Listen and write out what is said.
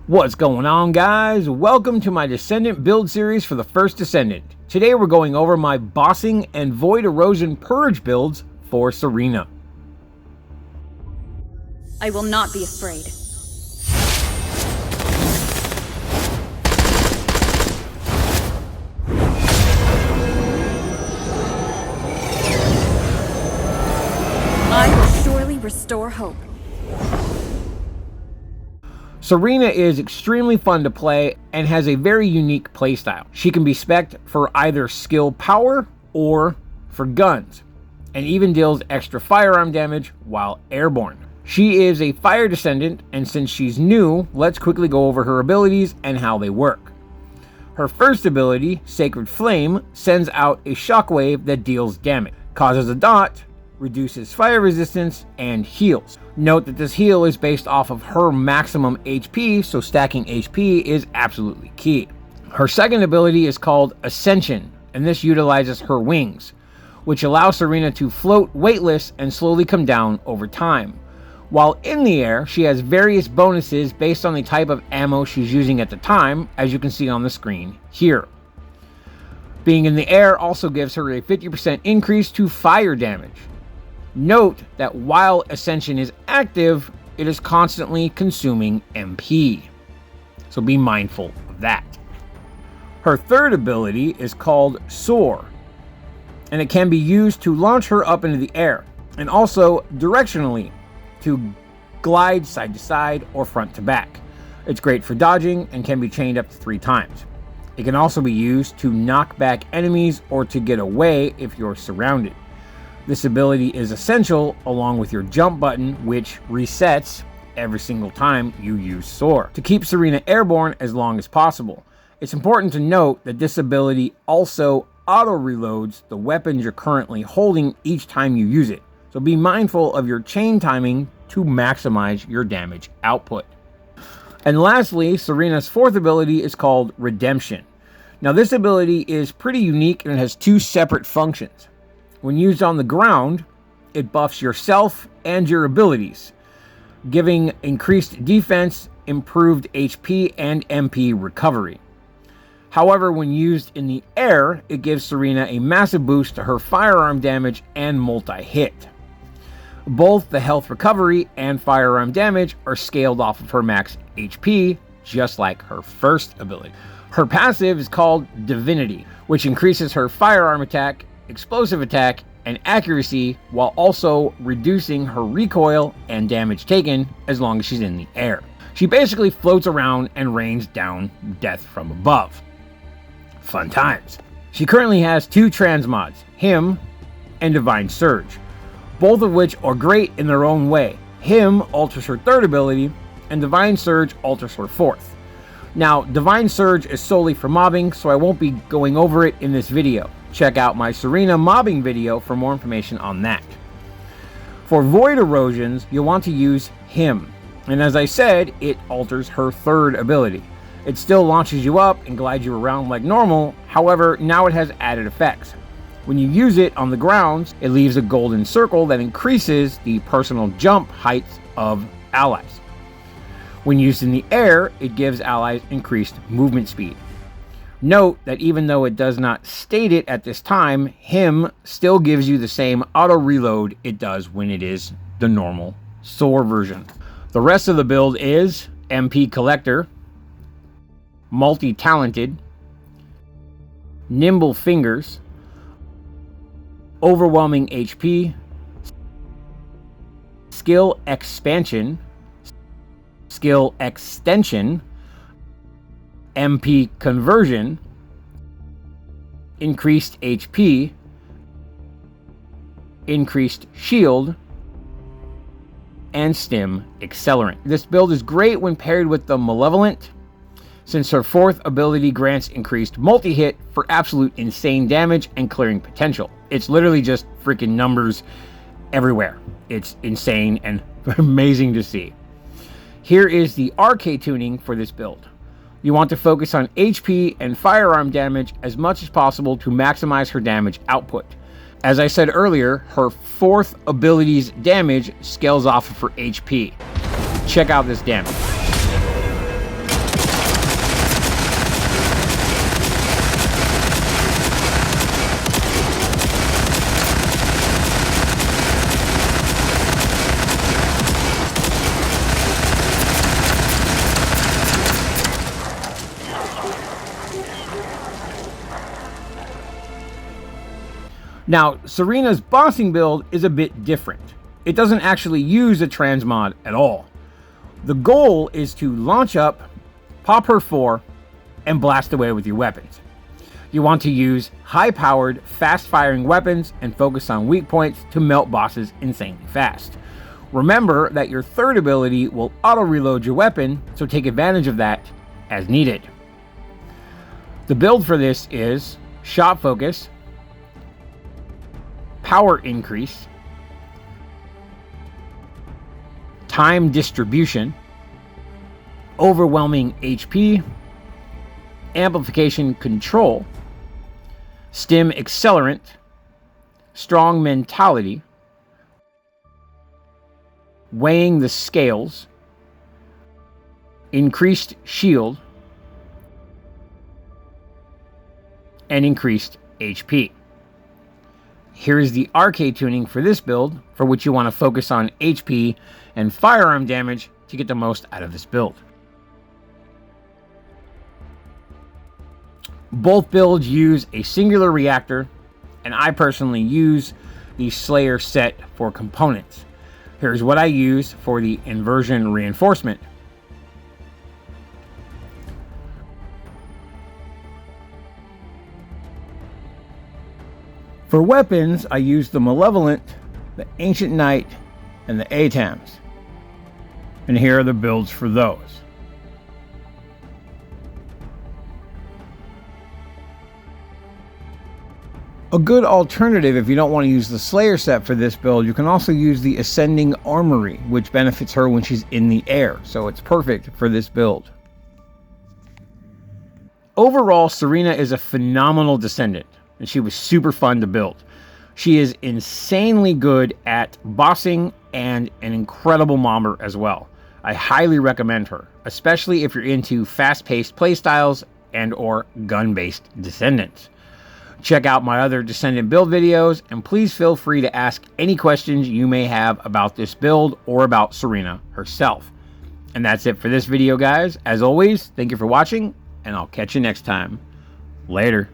What's going on, guys? Welcome to my Descendant build series for the First Descendant. Today we're going over my bossing and void erosion purge builds for Serena. I will not be afraid. I will surely restore hope. Serena is extremely fun to play and has a very unique playstyle. She can be spec'd for either skill power or for guns, and even deals extra firearm damage while airborne. She is a fire descendant, and since she's new, let's quickly go over her abilities and how they work. Her first ability, Sacred Flame, sends out a shockwave that deals damage, causes a dot, reduces fire resistance, and heals. Note that this heal is based off of her maximum HP, so stacking HP is absolutely key. Her second ability is called Ascension, and this utilizes her wings, which allow Serena to float weightless and slowly come down over time. While in the air, she has various bonuses based on the type of ammo she's using at the time, as you can see on the screen here. Being in the air also gives her a 50% increase to fire damage. Note that while Ascension is active, it is constantly consuming MP, so be mindful of that. Her third ability is called Soar, and it can be used to launch her up into the air, and also directionally to glide side to side or front to back. It's great for dodging and can be chained up to 3 times. It can also be used to knock back enemies or to get away if you're surrounded. This ability is essential along with your jump button, which resets every single time you use Soar, to keep Serena airborne as long as possible. It's important to note that this ability also auto-reloads the weapons you're currently holding each time you use it, so be mindful of your chain timing to maximize your damage output. And lastly, Serena's fourth ability is called Redemption. Now this ability is pretty unique and it has 2 separate functions. When used on the ground, it buffs yourself and your abilities, giving increased defense, improved HP, and MP recovery. However, when used in the air, it gives Serena a massive boost to her firearm damage and multi-hit. Both the health recovery and firearm damage are scaled off of her max HP, just like her first ability. Her passive is called Divinity, which increases her firearm attack, explosive attack, and accuracy while also reducing her recoil and damage taken as long as she's in the air. She basically floats around and rains down death from above. Fun times. She currently has 2 transmods, Him and Divine Surge, both of which are great in their own way. Him alters her third ability, and Divine Surge alters her fourth. Now, Divine Surge is solely for mobbing, so I won't be going over it in this video. Check out my Serena mobbing video for more information on that. For void erosions, you'll want to use Him, and as I said, it alters her third ability. It still launches you up and glides you around like normal, however, now it has added effects. When you use it on the ground, it leaves a golden circle that increases the personal jump height of allies. When used in the air, it gives allies increased movement speed. Note that even though it does not state it at this time, Him still gives you the same auto reload it does when it is the normal Soar version. The rest of the build is MP Collector, Multi-Talented, Nimble Fingers, Overwhelming HP, Skill Expansion, Skill Extension, MP Conversion, Increased HP, Increased Shield, and Stim Accelerant. This build is great when paired with the Malevolent, since her fourth ability grants increased multi-hit for absolute insane damage and clearing potential. It's literally just freaking numbers everywhere. It's insane and amazing to see. Here is the RK tuning for this build. You want to focus on HP and firearm damage as much as possible to maximize her damage output. As I said earlier, her fourth ability's damage scales off of her HP. Check out this damage. Now, Serena's bossing build is a bit different. It doesn't actually use a transmod at all. The goal is to launch up, pop her 4, and blast away with your weapons. You want to use high-powered, fast-firing weapons and focus on weak points to melt bosses insanely fast. Remember that your third ability will auto-reload your weapon, so take advantage of that as needed. The build for this is shot focus, power increase, time distribution, overwhelming HP, amplification control, stim accelerant, strong mentality, weighing the scales, increased shield, and increased HP. Here's the arcade tuning for this build, for which you want to focus on HP and firearm damage to get the most out of this build. Both builds use a singular reactor, and I personally use the Slayer set for components. Here's what I use for the inversion reinforcement. For weapons, I use the Malevolent, the Ancient Knight, and the ATAMs. And here are the builds for those. A good alternative if you don't want to use the Slayer set for this build, you can also use the Ascending Armory, which benefits her when she's in the air, so it's perfect for this build. Overall, Serena is a phenomenal Descendant, and she was super fun to build. She is insanely good at bossing and an incredible mobber as well. I highly recommend her, especially if you're into fast-paced playstyles and or gun-based Descendants. Check out my other Descendant build videos, and please feel free to ask any questions you may have about this build or about Serena herself. And that's it for this video, guys. As always, thank you for watching, and I'll catch you next time. Later.